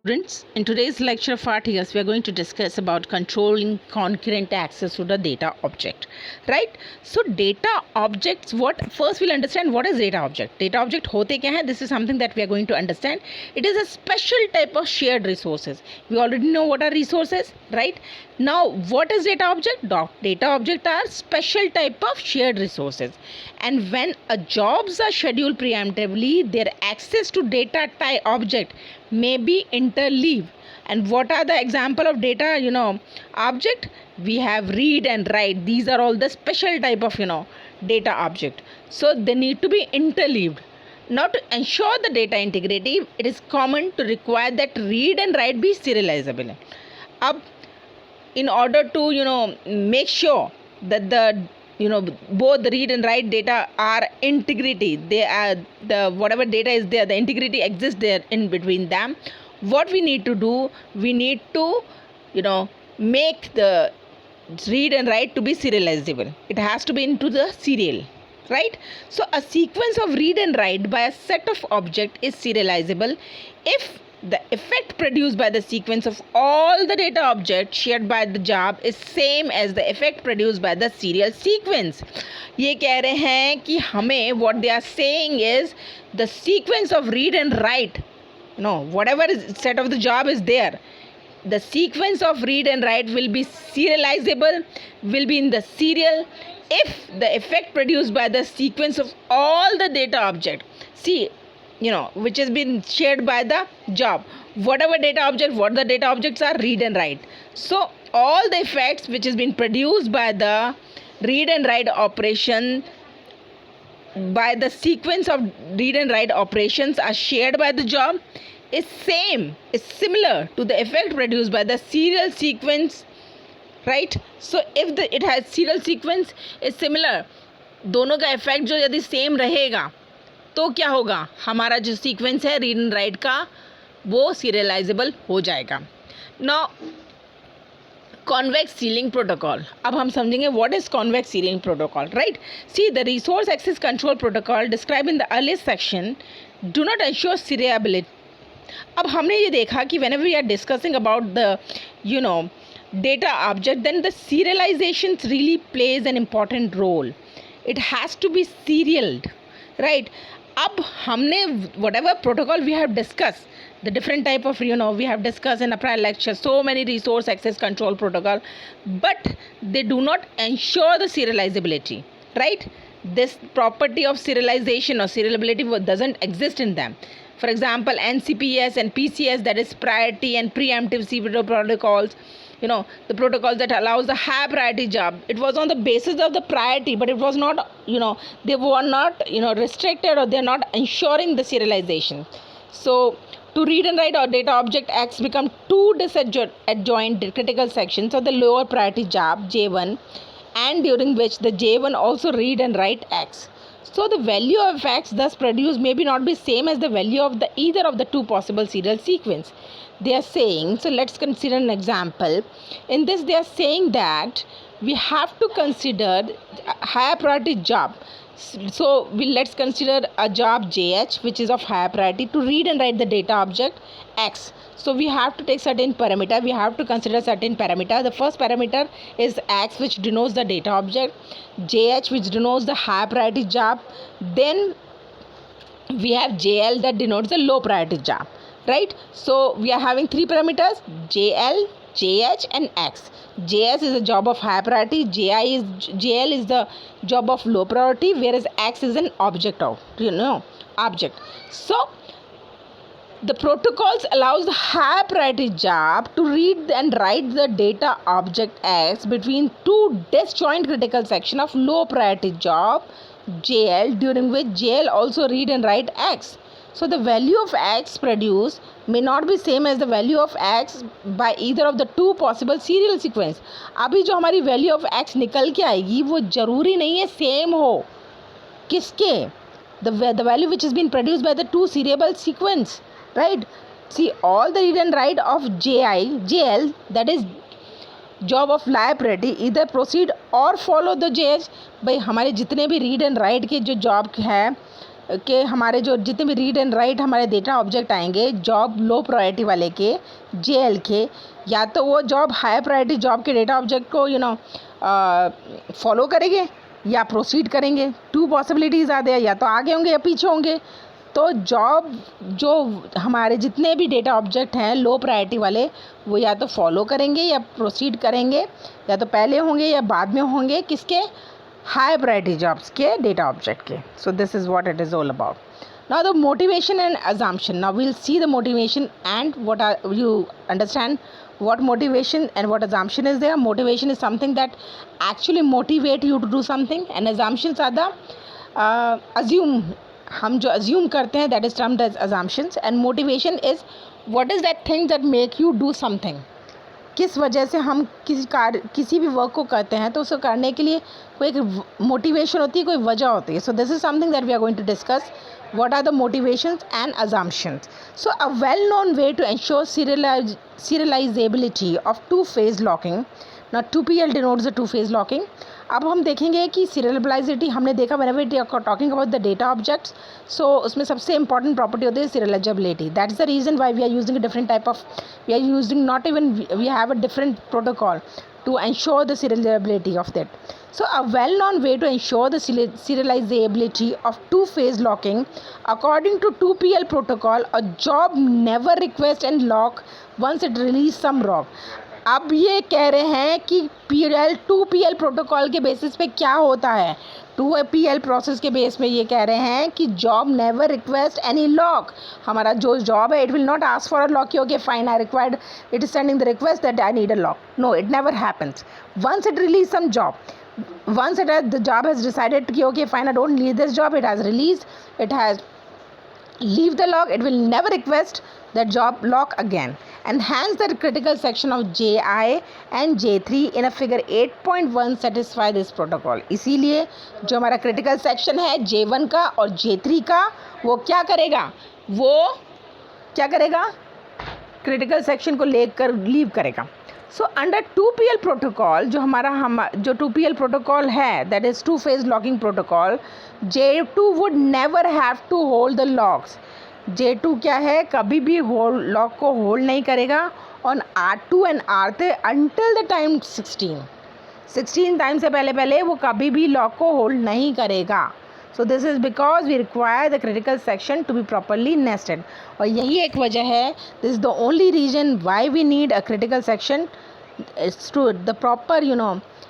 Students, in today's lecture of RTS, we are going to discuss about controlling concurrent access to the data object, right? So data objects, first we'll understand what is data object. Data object hote kya hai? This is something that we are going to understand. It is a special type of shared resources. We already know what are resources, right? Now, what is data object? Data object are special type of shared resources. And when jobs are scheduled preemptively, their access to data type object may be interleave. And what are the example of data object? We have read and write. These are all the special type of data object. So they need to be interleaved. Now, to ensure the data integrity, it is common to require that read and write be serializable. In order to make sure that the both the read and write data are integrity, they are the whatever data is there, the integrity exists there in between them. What we need to do, we need to make the read and write to be serializable. It has to be into the serial, right? So a sequence of read and write by a set of object is serializable if the effect produced by the sequence of all the data objects shared by the job is same as the effect produced by the serial sequence. ये कह रहे हैं कि हमें what they are saying is the sequence of read and write, whatever is set of the job is there, the sequence of read and write will be serializable, will be in the serial if the effect produced by the sequence of all the data object, which has been shared by the job. Whatever data object, what the data objects are, read and write. So all the effects which has been produced by the read and write operation, by the sequence of read and write operations are shared by the job, is similar to the effect produced by the serial sequence, right? So if it has serial sequence is similar, दोनों का effect जो यदि same रहेगा तो क्या होगा, हमारा जो सीक्वेंस है रीड एंड राइट का वो सीरियलाइजेबल हो जाएगा. नाउ कॉन्वेक्स सीलिंग प्रोटोकॉल, अब हम समझेंगे what is convex ceiling protocol, right? See the resource access control protocol describe in the earliest section do not ensure serializability. अब हमने ये देखा कि whenever we are discussing about the data object, then the serialization really plays an important role. It has to be serialed, right? अब हमने whatever protocol we have discussed, the different type of we have discussed in a prior lecture, so many resource access control protocol, but they do not ensure the serializability, right? This property of serialization or serializability doesn't exist in them. For example, NCPS and PCS, that is priority and preemptive CPO protocols, the protocols that allows the high priority job, it was on the basis of the priority, but it was not, they were not, restricted, or they're not ensuring the serialization. So to read and write or data object acts become two disjoint critical sections of the lower priority job J1, and during which the J1 also read and write acts. So the value of x thus produced may be not be same as the value of either of the two possible serial sequence. They are saying, so let's consider an example. In this they are saying that we have to consider a higher priority job. So let's consider a job JH which is of higher priority to read and write the data object X. So we have to take certain parameter, we have to consider certain parameter. The first parameter is X, which denotes the data object, JH which denotes the high priority job, then we have JL that denotes the low priority job, right? So we are having three parameters, JL, JH and X. JS is a job of high priority, JL is the job of low priority, whereas X is an object of object. So the protocols allows the high priority job to read and write the data object X between two disjoint critical section of low priority job JL, during which JL also read and write X. So the value of X produced may not be same as the value of X by either of the two possible serial sequence. अभी जो हमारी value of X निकल के आएगी वो ज़रूरी नहीं है same हो. किसके? The value which has been produced by the two serial sequence, right? See, all the read and write of JL, that is job of high priority, either proceed or follow the JH. भाई हमारे जितने भी read and write के जो job है के हमारे जो जितने भी रीड एंड राइट हमारे डेटा ऑब्जेक्ट आएंगे जॉब लो प्रायोरिटी वाले के JL के, या तो वो जॉब हाई प्रायोरिटी जॉब के डेटा ऑब्जेक्ट को फॉलो करेंगे या प्रोसीड करेंगे। 2 पॉसिबिलिटीज़ आते हैं, या तो आगे होंगे या पीछे होंगे। तो जॉब जो हमारे जितने भी डेटा ऑब्जेक्ट हैं लो प्रायोरिटी वाले, वो या तो फॉलो करेंगे या प्रोसीड करेंगे, या तो पहले होंगे या बाद में होंगे किसके, हाई प्रायोरिटी जॉब्स के डेटा ऑब्जेक्ट के। So this is what it is all about. Now the motivation and assumption. Now we'll see the motivation and what are you understand what motivation and what assumption is there. Motivation is something that actually motivate you to do something, and assumptions are the assume, हम जो assume करते हैं, that is termed as assumptions. And motivation is what is that thing that make you do something. किस वजह से हम किसी भी वर्क को करते हैं, तो उसको करने के लिए कोई एक मोटिवेशन होती है, कोई वजह होती है. So this is something that we are going to discuss. What are the motivations and assumptions? So a well-known way to ensure serializability of two-phase locking. Now 2PL denotes the two-phase locking. अब हम देखेंगे कि serializability हमने देखा whenever we are talking about the data objects. So उसमें सबसे important property होती है serializability. That is the reason why we are using a different type of, we are using not even, we have a different protocol to ensure the serializability of that. So a well-known way to ensure the serializability of two-phase locking, according to 2PL protocol, a job never request and lock once it release some log. अब ये कह रहे हैं कि 2PL protocol के basis पे क्या होता है, 2PL प्रोसेस के बेस में ये कह रहे हैं कि job never request any lock. हमारा जो जॉब है, it will not ask for a lock कि okay fine I required, it is sending the request that I need a lock. No, it never happens. Once it release some job, once the job has decided कि okay fine I don't need this job, it has released, it has leave the log, it will never request that job lock again. And hence the critical section of JI and J3 in a figure 8.1 satisfy this protocol. इसीलिए जो हमारा critical section है J1 का और J3 का, वो क्या करेगा, वो क्या करेगा, critical section को लेकर लीव करेगा. So under 2PL protocol, जो हमारा जो 2PL protocol है, that is two phase locking protocol, J2 would never have to hold the locks. J2 क्या है, कभी भी लॉक को होल्ड नहीं करेगा on R2 and R3 until the time 16 time से पहले वो कभी भी लॉक को होल्ड नहीं करेगा. So this is because we require the critical section to be properly nested. और यही एक वजह है, this is the only reason why we need a critical section. It's true, the proper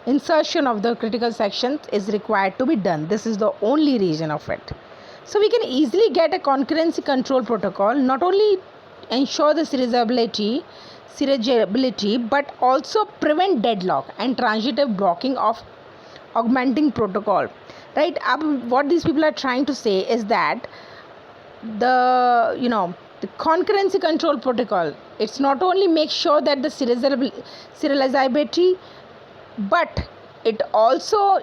insertion of the critical sections is required to be done. This is the only reason of it. So we can easily get a concurrency control protocol, not only ensure the serializability, but also prevent deadlock and transitive blocking of augmenting protocol. Right? What these people are trying to say is that the concurrency control protocol, it's not only make sure that the serializability, but it also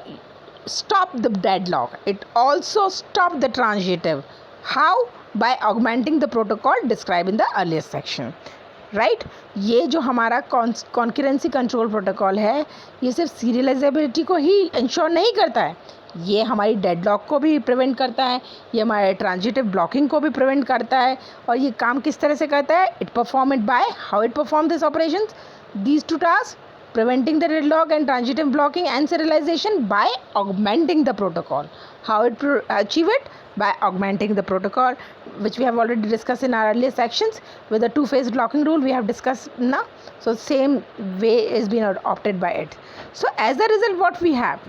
stop the deadlock. It also stop the transitive. How? By augmenting the protocol described in the earlier section. Right ये जो हमारा concurrency control protocol है, ये सिर्फ serialisability को ही ensure नहीं करता है, ये हमारी डेडलॉक को भी प्रिवेंट करता है, ये हमारे ट्रांजिटिव ब्लॉकिंग को भी प्रिवेंट करता है. और ये काम किस तरह से करता है, it perform it by how it perform this operations, these two task, preventing the deadlock and transitive blocking and serialization by augmenting the protocol. How it achieve it? By augmenting the protocol, which we have already discussed in our earlier sections. With the two-phase blocking rule we have discussed now. So same way is being opted by it. So as a result, what we have,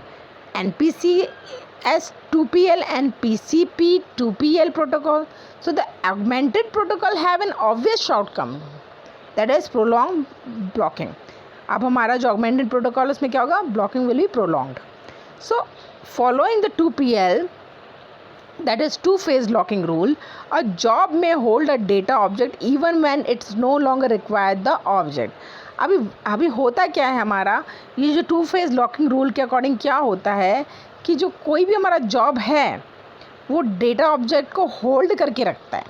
NPCS 2PL and PCP 2PL protocol. So the augmented protocol have an obvious outcome, that is prolonged blocking. अब हमारा जो augmented protocol उसमें क्या होगा, blocking will be prolonged. So following the 2PL, that is two phase locking rule, a job may hold a data object even when it's no longer required the object. अभी होता क्या है हमारा, ये जो टू फेज लॉकिंग रूल के according क्या होता है कि जो कोई भी हमारा जॉब है वो डेटा ऑब्जेक्ट को होल्ड करके रखता है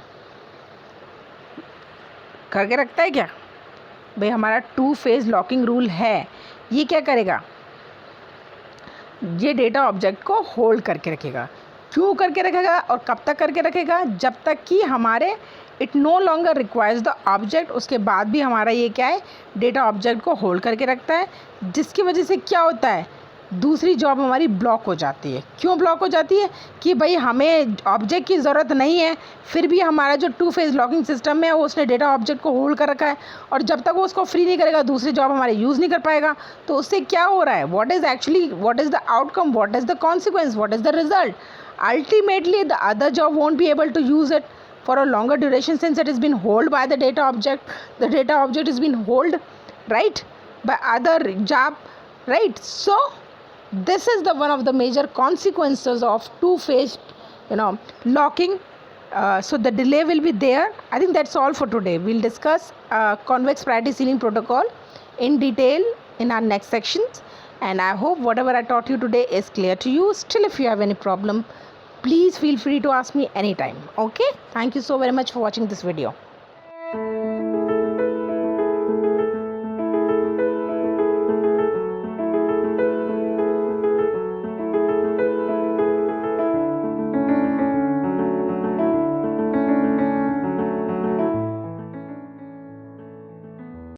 क्या भाई, हमारा टू फेज लॉकिंग रूल है, ये क्या करेगा, ये डेटा ऑब्जेक्ट को होल्ड करके रखेगा. क्यों करके रखेगा और कब तक करके रखेगा? जब तक कि हमारे it no longer requires the object, उसके बाद भी हमारा ये क्या है, डेटा ऑब्जेक्ट को होल्ड करके रखता है, जिसकी वजह से क्या होता है, दूसरी जॉब हमारी ब्लॉक हो जाती है। क्यों ब्लॉक हो जाती है? कि भाई हमें ऑब्जेक्ट की ज़रूरत नहीं है, फिर भी हमारा जो 2 फेज़ लॉकिंग सिस्टम है वो उसने डेटा ऑब्जेक्ट को होल्ड कर रखा है, और जब तक वो उसको फ्री नहीं करेगा दूसरी जॉब हमारे यूज़ नहीं कर पाएगा। तो उससे क्या हो रहा है, what is the outcome, what is the consequence, what is the result? Ultimately the other job won't be able to use it for a longer duration since it has been held by the data object. The data object has been held, right, by other job, right? So this is the one of the major consequences of two-phase locking. So the delay will be there. I think that's all for today. We'll discuss convex priority ceiling protocol in detail in our next sections, and I hope whatever I taught you today is clear to you. Still, if you have any problem, please feel free to ask me anytime. Okay, thank you so very much for watching this video.